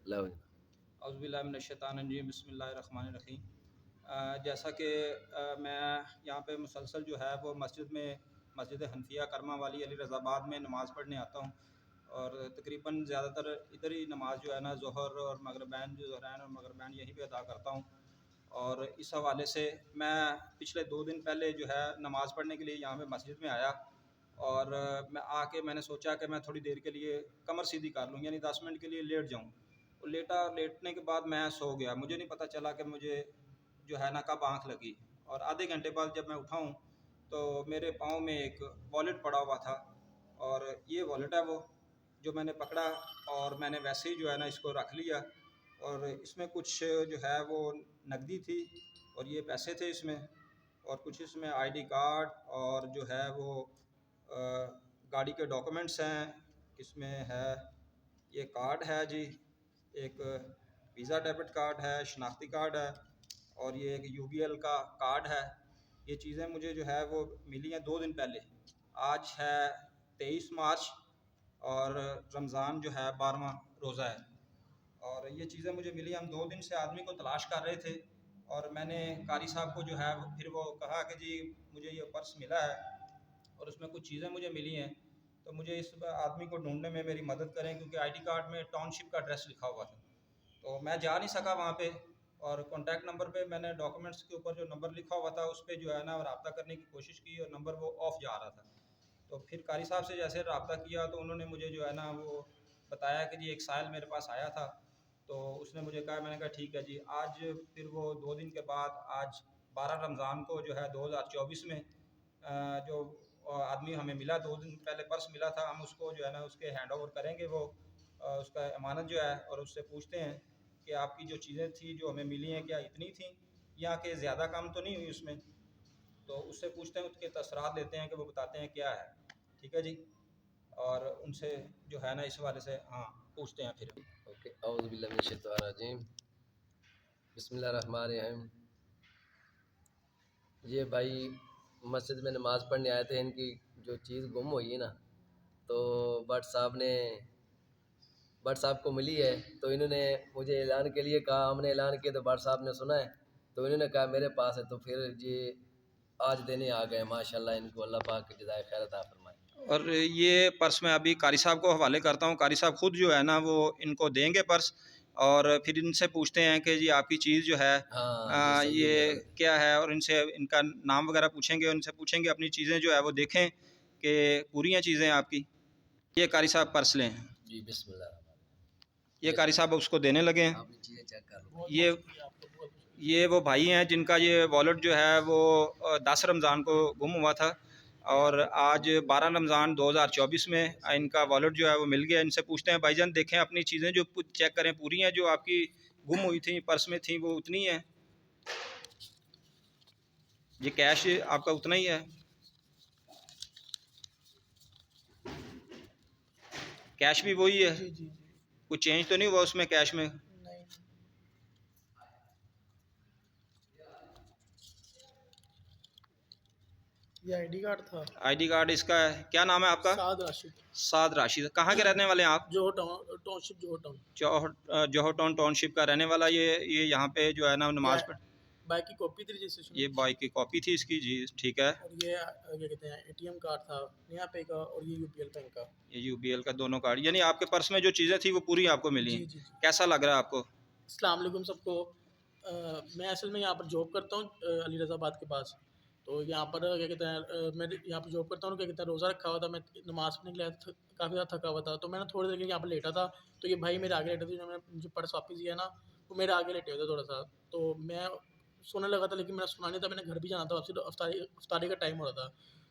लो औज़ुबिल्लाहिमिनश्शैतानिर्रजीम बिस्मिल्लाहिर्रहमानिर्रहीम। जैसा कि मैं यहाँ पे मुसलसल जो है वो मस्जिद हनफिया करमा वाली अली रज़ाबाद में नमाज़ पढ़ने आता हूँ और तकरीबन ज़्यादातर इधर ही नमाज जो है ना ज़ोहर और मगरिबैन जो ज़हरैन और मगरिबैन यहीं पे अदा करता हूँ। और इस हवाले से मैं पिछले 2 दिन पहले जो है नमाज़ पढ़ने के लिए यहाँ पे मस्जिद में आया और मैं आके मैंने सोचा कि मैं थोड़ी देर के लिए कमर सीधी कर लूँ, यानी 10 मिनट के लिए लेट जाऊँ। लेटने के बाद मैं सो गया, मुझे नहीं पता चला कि मुझे जो है ना कब आँख लगी। और आधे घंटे बाद जब मैं उठा हूँ तो मेरे पाँव में एक वॉलेट पड़ा हुआ था और ये वॉलेट है वो जो मैंने पकड़ा और मैंने वैसे ही जो है ना इसको रख लिया और इसमें कुछ जो है वो नकदी थी और ये पैसे थे इसमें और कुछ इसमें आईडी कार्ड और जो है वो गाड़ी के डॉक्यूमेंट्स हैं। इसमें है ये कार्ड है जी, एक वीज़ा डेबिट कार्ड है, शनाख्ती कार्ड है और ये एक यूबीएल का कार्ड है। ये चीज़ें मुझे जो है वो मिली हैं 2 दिन पहले। आज है 23 मार्च और रमज़ान जो है 12वां रोज़ा है और ये चीज़ें मुझे मिली। हम 2 दिन से आदमी को तलाश कर रहे थे और मैंने कारी साहब को जो है फिर वो कहा कि जी मुझे ये पर्स मिला है और उसमें कुछ चीज़ें मुझे मिली हैं, तो मुझे इस आदमी को ढूंढने में मेरी मदद करें, क्योंकि आईडी कार्ड में टाउनशिप का एड्रेस लिखा हुआ था तो मैं जा नहीं सका वहाँ पे। और कॉन्टैक्ट नंबर पे मैंने डॉक्यूमेंट्स के ऊपर जो नंबर लिखा हुआ था उस पर जो है ना रब्ता करने की कोशिश की और नंबर वो ऑफ जा रहा था। तो फिर कारी साहब से जैसे रब्ता किया तो उन्होंने मुझे जो है ना वो बताया कि जी एक साइल मेरे पास आया था, तो उसने मुझे कहा, मैंने कहा ठीक है जी। आज फिर वो 2 दिन के बाद आज 12 रमज़ान को जो है 2024 में जो आदमी हमें मिला, 2 दिन पहले पर्स मिला था, हम उसको जो है ना उसके हैंड ओवर करेंगे वो उसका अमानत जो है, और उससे पूछते हैं कि आपकी जो चीज़ें थी जो हमें मिली हैं क्या इतनी थी या कि ज़्यादा काम तो नहीं हुई उसमें। तो उससे पूछते हैं, उसके तसरात लेते हैं कि वो बताते हैं क्या है। ठीक है जी। और उनसे जो है ना इस हवाले से हाँ पूछते हैं फिर। ओके औज़ुबिल्लाहिमिनश्शैतानिर्रजीम बिस्मिल्लाहिर्रहमानिर्रहीम। ये भाई मस्जिद में नमाज़ पढ़ने आए थे, इनकी जो चीज़ गुम हुई है ना, तो भट्ट साहब को मिली है, तो इन्होंने मुझे ऐलान के लिए कहा। हमने ऐलान किया तो भट्ट साहब ने सुना है, तो इन्होंने कहा मेरे पास है, तो फिर ये आज देने आ गए। माशाल्लाह, इनको अल्लाह पाक की जज़ाए खैर अता फरमाए। और ये पर्स मैं अभी कारी साहब को हवाले करता हूँ, कारी साहब खुद जो है ना वो इनको देंगे पर्स और फिर इनसे पूछते हैं कि जी आपकी चीज़ जो है हाँ, ये सही है ये मेरा बेटा। क्या है, और इनसे इनका नाम वगैरह पूछेंगे, उनसे पूछेंगे अपनी चीज़ें जो है वो देखें कि पूरी हैं चीज़ें आपकी। ये कारी साहब पर्स लें, जी बिस्मिल्लाह। ये ये कारी साहब उसको देने लगे हैं। आपने चीज़ें चेक कर लो। ये वो भाई हैं जिनका ये वॉलेट जो है वो 10 रमज़ान को गुम हुआ था और आज 12 रमज़ान 2024 में इनका वॉलेट जो है वो मिल गया। इनसे पूछते हैं, भाईजान देखें अपनी चीज़ें जो चेक करें पूरी हैं, जो आपकी गुम हुई थी पर्स में थी वो उतनी है, ये कैश आपका उतना ही है, कैश भी वही है। जी जी। कुछ चेंज तो नहीं हुआ उसमें कैश में? नहीं। ये आईडी कार्ड था। आईडी कार्ड इसका है। क्या नाम है आपका? साद राशिद। साद राशिद। कहाँ के रहने वाले हैं आप? Zoho township, Zoho town township का रहने वाला। ये यहाँ पे जो है ना नमाज पढ़, बाइक की कॉपी थी रजिस्ट्रेशन, ये बाइक की कॉपी थी इसकी जी, ठीक है। और ये क्या कहते हैं एटीएम कार्ड था नया पे का, और ये यूबीएल बैंक का, ये यूबीएल का दोनों कार्ड। यानी आपके पर्स में जो चीज़ें थी वो पूरी आपको मिली हैं। जी जी। कैसा लग रहा है आपको? अस्सलाम वालेकुम सबको। मैं असल में यहाँ पर जॉब करता हूँ अली रज़ाबाद के पास। तो यहाँ पर क्या कहते हैं मैं यहाँ पर जॉब करता हूँ, क्या कहते हैं रोज़ा रखा हुआ था, मैं नमाज़ पढ़ने के लिए काफ़ी ज़्यादा थका हुआ था, तो मैंने थोड़ी देर के लिए यहाँ पर लेटा था। तो ये भाई मेरे आगे लेटे थे, जो मैंने मुझे पर्स वापस दिया ना वो मेरे आगे लेटे हुए थे थोड़ा सा। तो मैं सोने लगा था, लेकिन मेरा सुना नहीं था, मैंने घर भी जाना था, वापसी अफ्तारी का टाइम हो रहा था।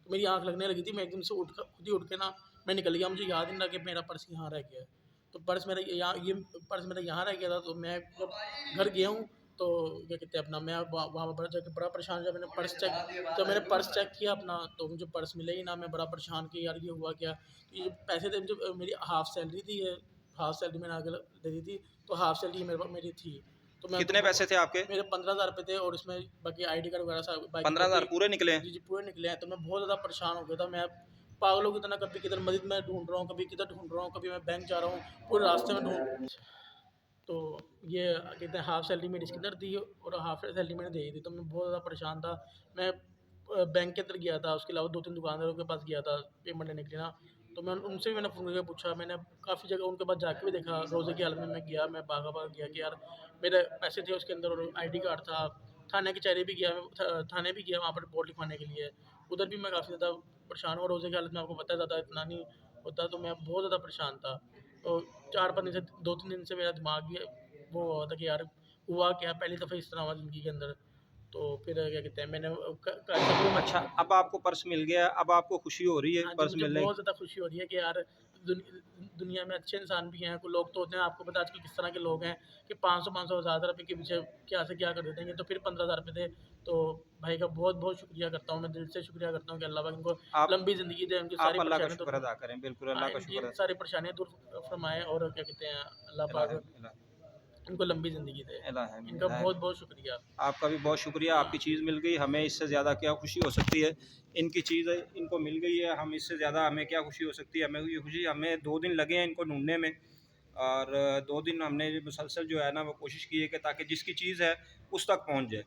तो मेरी आँख लगने लगी थी, मैं एकदम से खुद ही उठ के ना मैं निकल गया। मुझे याद ही नहीं रहा कि मेरा पर्स यहाँ रह गया है। तो पर्स मेरा यहाँ, ये पर्स मेरा यहाँ रह गया था। तो मैं जब घर गया हूँ तो क्या कहते हैं अपना मैं वहाँ पर जाकर बड़ा परेशान, जब मैंने पर्स चेक किया अपना, तो मुझे पर्स मिला ही ना। मैं बड़ा परेशान कि यार ये हुआ क्या। तो ये पैसे थे मुझे, मेरी हाफ़ सैलरी थी, ये हाफ़ सैलरी मैंने आगे दे दी थी, तो हाफ़ सैलरी मेरी थी। तो मैं कितने पैसे थे आपके? मेरे 15,000 रुपये थे और इसमें बाकी आईडी कार्ड वगैरह सब। 15,000 पूरे निकले हैं? जी जी पूरे निकले हैं। तो मैं बहुत ज़्यादा परेशान हो गया था। मैं पागलों की तरह कभी किधर मस्जिद में ढूंढ रहा हूँ, कभी किधर ढूंढ रहा हूँ, कभी मैं बैंक जा रहा हूँ, पूरे रास्ते में ढूंढ तो ये कहते हैं हाफ़ सैलरी मेरी इसके अंदर थी और हाफ़ सैलरी मैंने दे दी थी। तो मैं बहुत ज़्यादा परेशान था। मैं बैंक के अंदर गया था, उसके अलावा 2-3 दुकानदारों के पास गया था पेमेंट लेने के लिए ना। तो मैं उनसे भी मैंने फ़ोन करके पूछा, मैंने काफ़ी जगह उनके पास जाके भी देखा, रोज़े की हालत में मैं गया, मैं भागा-भागा गया कि यार मेरे पैसे थे उसके अंदर और आईडी कार्ड था। थाने कचहरी भी गया मैं, थाने भी गया वहाँ पर रिपोर्ट लिखवाने के लिए। उधर भी मैं काफ़ी ज़्यादा परेशान हुआ, रोज़े की हालत में आपको पता है ज़्यादा इतना नहीं होता, तो मैं बहुत ज़्यादा परेशान था। तो 4-5 दिन से 2-3 दिन से मेरा दिमाग भी वो हो रहा था कि यार हुआ क्या, पहली दफ़ा इस तरह हुआ ज़िंदगी के अंदर। तो फिर क्या कहते हैं, मैंने अच्छा, अब आपको पर्स मिल गया, अब आपको खुशी हो रही है हाँ जी, पर्स मुझे मिलने बहुत की? ज़्यादा खुशी हो रही है कि यार दुनिया में अच्छे इंसान भी हैं, कुछ लोग तो होते हैं, आपको पता है आजकल किस तरह के लोग हैं कि 500-500 हज़ार रुपए के पीछे क्या से क्या कर देते हैं। ये तो फिर 15,000 रुपए थे, तो भाई का बहुत-बहुत शुक्रिया करता हूँ, मैं दिल से शुक्रिया करता हूँ कि अल्लाह पाक इनको आप लंबी ज़िंदगी दे, उनकी आप सारी अल्लाह का परेशानियाँ दूर शुक्र अदा करें, बिल्कुल हाँ, अल्लाह का इनकी शुक्र सारी परेशानियाँ दूर फरमाएँ और क्या कहते हैं, अल्लाह इलाही पाक इलाही इनको लंबी ज़िंदगी दे। इलाही इनका इलाही बहुत-बहुत शुक्रिया। आपका भी बहुत शुक्रिया, आपकी चीज़ मिल गई, हमें इससे ज़्यादा क्या खुशी हो सकती है। इनकी चीज़ इनको मिल गई है, हम इससे ज़्यादा हमें क्या खुशी हो सकती है। हमें ये खुशी, हमें 2 दिन लगे हैं इनको ढूँढने में और 2 दिन हमने मुसलसल जो है ना वो कोशिश की है कि ताकि जिसकी चीज़ है उस तक पहुँच जाए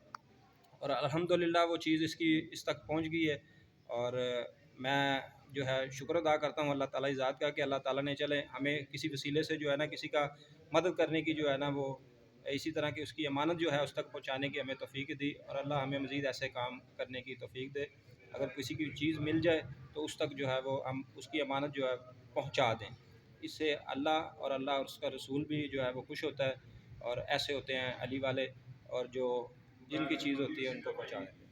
और अल्हम्दुलिल्लाह वो चीज़ इसकी इस तक पहुँच गई है। और मैं जो है शुक्र अदा करता हूँ अल्लाह ताला की ज़ात का कि अल्लाह ताला ने चले हमें किसी वसीले से जो है ना किसी का मदद करने की जो है ना वो इसी तरह की उसकी अमानत जो है उस तक पहुँचाने की हमें तौफ़ीक दी और अल्लाह हमें मज़ीद ऐसे काम करने की तौफ़ीक दे। अगर किसी की चीज़ मिल जाए तो उस तक जो है वो हम उसकी अमानत जो है पहुँचा दें। इससे अल्लाह और उसका रसूल भी जो है वो खुश होता है और ऐसे होते हैं अली वाले और जो जिनकी चीज़ होती है उनको पहुँचा देते हैं।